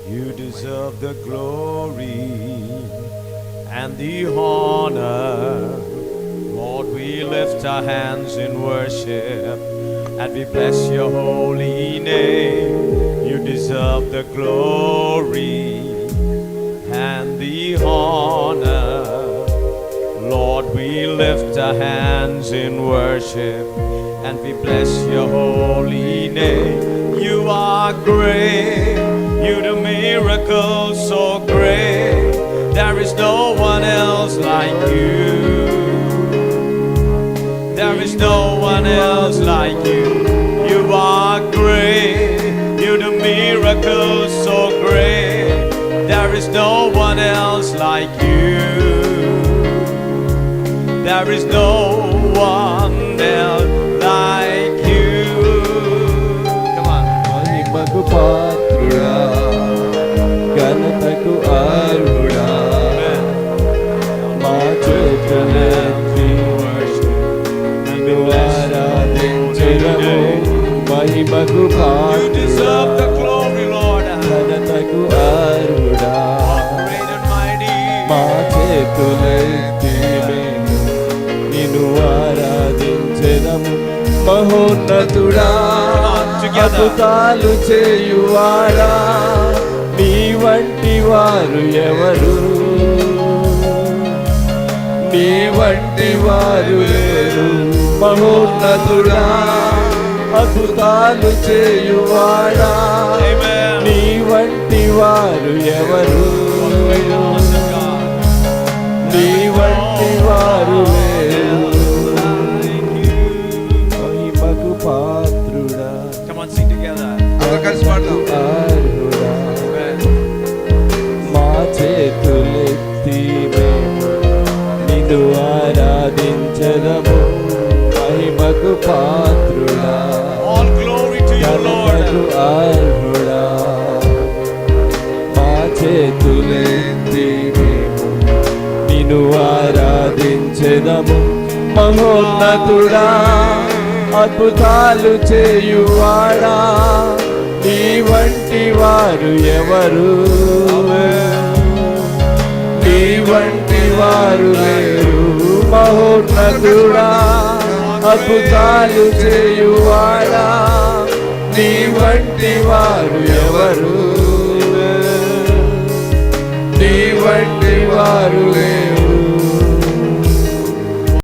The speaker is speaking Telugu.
You deserve the glory and the honor. Lord, we lift our hands in worship and we bless your holy name. You deserve the glory and the honor. Lord, we lift our hands in worship and we bless your holy name. You are great, you do miracles so great. There is no one else like you. There is no one else like you. You are great, you do miracles so great. There is no one else like you. There is no one else like you. Come on. మహిమకు పాత్రుడా, ఘనతకు అర్హుడా, మా చేతులెత్తి నిన్ను ఆరాధించెదము. మహిమకు పాత్రుడా, ఘనతకు అర్హుడా, మా చేతులెత్తి నిన్ను ఆరాధించెదము. మహోన్నతుడా, అద్భుతాలు చేయువాడా, నీ వంటి వారు ఎవరు? నీ వంటి వారు లేరు. మహోన్నతుడా, అద్భుతాలు చేయువాడా, నీ వంటి వారు ఎవరు? నీ వంటి వారు లేరు. మహిమకు పాత్రుడా, అర్హుడా, మా చేతులెత్తి మేము నిన్ను ఆరాధించెదము. మహిమకు పాత్రుడా, ఘనతకు అర్హుడా, మా చేతులెత్తి మేము నిన్ను ఆరాధించెదము. మహోన్నతుడా, అద్భుతాలు చేయువాడా, నీ వంటి వారు ఎవరు? నీ వంటి వారు లేరు. మహోన్నతుడా, అద్భుతాలు చేయువాడా, నీ వంటి వారు ఎవరు? నీ వంటి వారు లేరు.